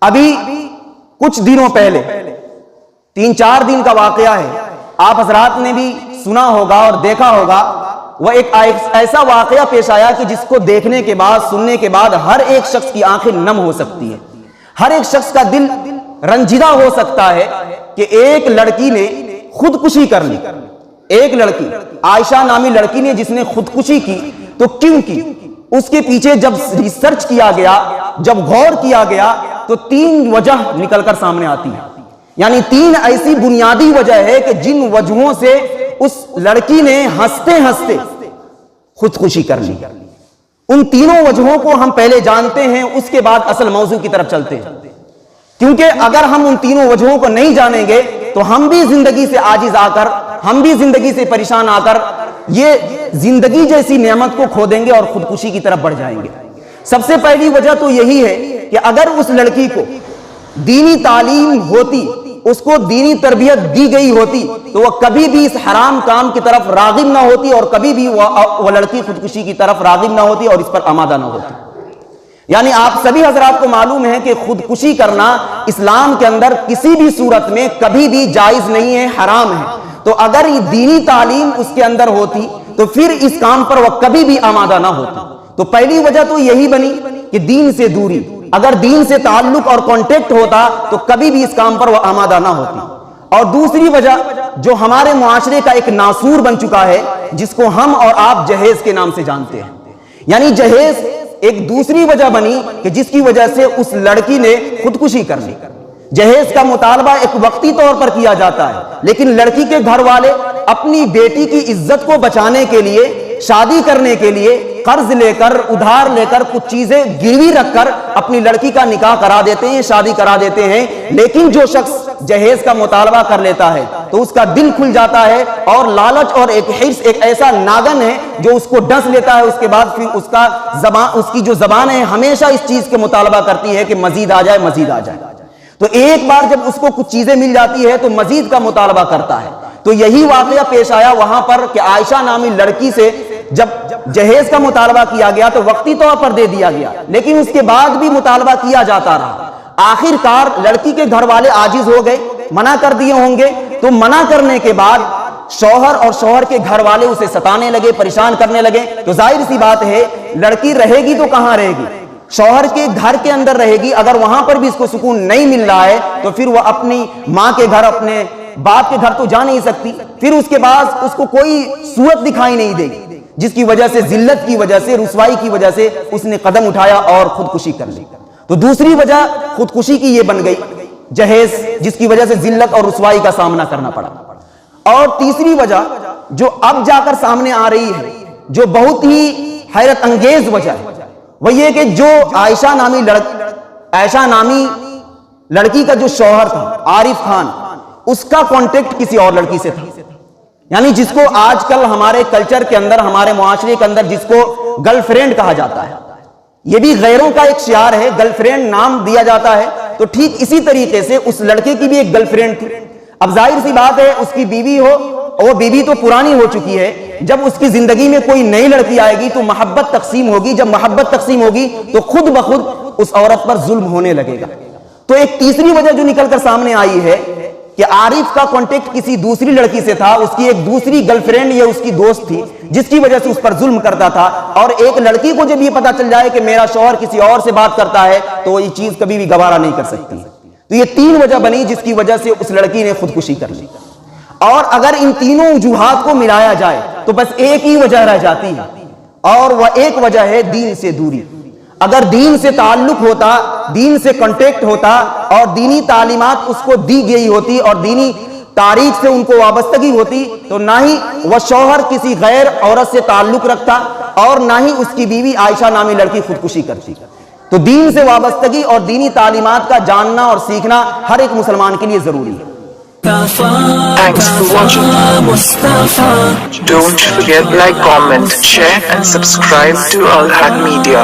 ابھی کچھ دنوں پہلے 3-4 دن کا واقعہ ہے، آپ حضرات نے بھی سنا ہوگا اور دیکھا ہوگا، وہ ایک ایسا واقعہ پیش آیا کہ جس کو دیکھنے کے بعد سننے کے بعد ہر ایک شخص کی آنکھیں نم ہو سکتی ہے، ہر ایک شخص کا دل رنجیدہ ہو سکتا ہے کہ ایک لڑکی نے خودکشی کر لی، ایک لڑکی عائشہ نامی لڑکی نے جس نے خودکشی کی تو کیوں کی؟ اس کے پیچھے جب ریسرچ کیا گیا، جب غور کیا گیا تو 3 وجہ نکل کر سامنے آتی ہے، یعنی 3 ایسی بنیادی وجہ ہے کہ جن وجہوں سے اس لڑکی نے ہنستے ہنستے خودکشی کر لی۔ ان تینوں وجہوں کو ہم پہلے جانتے ہیں، اس کے بعد اصل موضوع کی طرف چلتے ہیں، کیونکہ اگر ہم ان تینوں وجہوں کو نہیں جانیں گے تو ہم بھی زندگی سے عاجز آ کر، ہم بھی زندگی سے پریشان آ کر یہ زندگی جیسی نعمت کو کھو دیں گے اور خودکشی کی طرف بڑھ جائیں گے۔ سب سے پہلی وجہ تو یہی ہے کہ اگر اس لڑکی کو دینی تعلیم ہوتی، اس کو دینی تربیت دی گئی ہوتی تو وہ کبھی بھی اس حرام کام کی طرف راغب نہ ہوتی اور کبھی بھی وہ لڑکی خودکشی کی طرف راغب نہ ہوتی اور اس پر آمادہ نہ ہوتی۔ یعنی آپ سبھی حضرات کو معلوم ہے کہ خودکشی کرنا اسلام کے اندر کسی بھی صورت میں کبھی بھی جائز نہیں ہے، حرام ہے۔ تو اگر یہ دینی تعلیم اس کے اندر ہوتی تو پھر اس کام پر وہ کبھی بھی آمادہ نہ ہوتی۔ تو پہلی وجہ تو یہی بنی کہ دین سے دوری، اگر دین سے تعلق اور کانٹیکٹ ہوتا تو کبھی بھی اس کام پر وہ آمادہ نہ ہوتی۔ اور دوسری وجہ جو ہمارے معاشرے کا ایک ناسور بن چکا ہے، جس کو ہم اور آپ جہیز کے نام سے جانتے ہیں، یعنی جہیز ایک دوسری وجہ بنی کہ جس کی وجہ سے اس لڑکی نے خودکشی کر لی۔ جہیز کا مطالبہ ایک وقتی طور پر کیا جاتا ہے، لیکن لڑکی کے گھر والے اپنی بیٹی کی عزت کو بچانے کے لیے، شادی کرنے کے لیے قرض لے کر، ادھار لے کر، کچھ چیزیں گروی رکھ کر اپنی لڑکی کا نکاح کرا دیتے ہیں، شادی کرا دیتے ہیں۔ لیکن جو شخص جہیز کا مطالبہ کر لیتا ہے تو اس کا دل کھل جاتا ہے، اور لالچ اور ایک حرص، ایک ایسا ناگن ہے جو اس کو ڈس لیتا ہے۔ اس کے بعد پھر اس کی جو زبان ہے ہمیشہ اس چیز کے مطالبہ کرتی ہے کہ مزید آ جائے، مزید آ جائے۔ تو ایک بار جب اس کو کچھ چیزیں مل جاتی ہے تو مزید کا مطالبہ کرتا ہے۔ تو یہی واقعہ پیش آیا وہاں پر کہ عائشہ نامی لڑکی سے جب جہیز کا مطالبہ کیا گیا تو وقتی طور پر دے دیا گیا، لیکن اس کے بعد بھی مطالبہ کیا جاتا رہا۔ آخر کار لڑکی کے گھر والے عاجز ہو گئے، منع کر دیے ہوں گے، تو منع کرنے کے بعد شوہر اور شوہر کے گھر والے اسے ستانے لگے، پریشان کرنے لگے۔ تو ظاہر سی بات ہے لڑکی رہے گی تو کہاں رہے گی؟ شوہر کے گھر کے اندر رہے گی۔ اگر وہاں پر بھی اس کو سکون نہیں مل رہا ہے تو پھر وہ اپنی ماں کے گھر، اپنے باپ کے گھر تو جا نہیں سکتی۔ پھر اس کے بعد اس کو کوئی صورت دکھائی نہیں دے گی، جس کی وجہ سے، ذلت کی وجہ سے، رسوائی کی وجہ سے اس نے قدم اٹھایا اور خودکشی کر لی۔ تو دوسری وجہ خودکشی کی یہ بن گئی جہیز، جس کی وجہ سے ذلت اور رسوائی کا سامنا کرنا پڑا۔ اور تیسری وجہ جو اب جا کر سامنے آ رہی ہے، جو بہت ہی حیرت انگیز وجہ ہے، وہ یہ کہ جو عائشہ نامی لڑکی کا جو شوہر تھا عارف خان، اس کا کانٹیکٹ کسی اور لڑکی سے تھا، یعنی جس کو آج کل ہمارے کلچر کے اندر، ہمارے معاشرے کے اندر جس کو گرل فرینڈ کہا جاتا ہے۔ یہ بھی غیروں کا ایک شعار ہے، گرل فرینڈ نام دیا جاتا ہے۔ تو ٹھیک اسی طریقے سے اس لڑکے کی بھی ایک گرل فرینڈ تھی۔ اب ظاہر سی بات ہے اس کی بیوی ہو، وہ بیوی تو پرانی ہو چکی ہے، جب اس کی زندگی میں کوئی نئی لڑکی آئے گی تو محبت تقسیم ہوگی، جب محبت تقسیم ہوگی تو خود بخود اس عورت پر ظلم ہونے لگے گا۔ تو ایک تیسری وجہ جو نکل کر سامنے آئی ہے کہ عارف کا کانٹیکٹ کسی دوسری لڑکی سے تھا، اس کی ایک دوسری گرل فرینڈ یا اس کی دوست تھی جس کی وجہ سے اس پر ظلم کرتا تھا۔ اور ایک لڑکی کو جب یہ پتا چل جائے کہ میرا شوہر کسی اور سے بات کرتا ہے تو وہ یہ چیز کبھی بھی گوارا نہیں کر سکتی۔ تو یہ 3 وجہ بنی جس کی وجہ سے اس لڑکی نے خودکشی کر لی۔ اور اگر ان تینوں وجوہات کو ملایا جائے تو بس ایک ہی وجہ رہ جاتی ہے، اور وہ ایک وجہ ہے دین سے دوری۔ اگر دین سے تعلق ہوتا، دین سے کانٹیکٹ ہوتا اور دینی تعلیمات اس کو دی گئی ہوتی اور دینی تاریخ سے ان کو وابستگی ہوتی تو نہ ہی وہ شوہر کسی غیر عورت سے تعلق رکھتا اور نہ ہی اس کی بیوی عائشہ نامی لڑکی خودکشی کرتی۔ تو دین سے وابستگی اور دینی تعلیمات کا جاننا اور سیکھنا ہر ایک مسلمان کے لیے ضروری ہے۔ Thanks for watching. Don't forget like, comment, share and subscribe to Al Haq Media.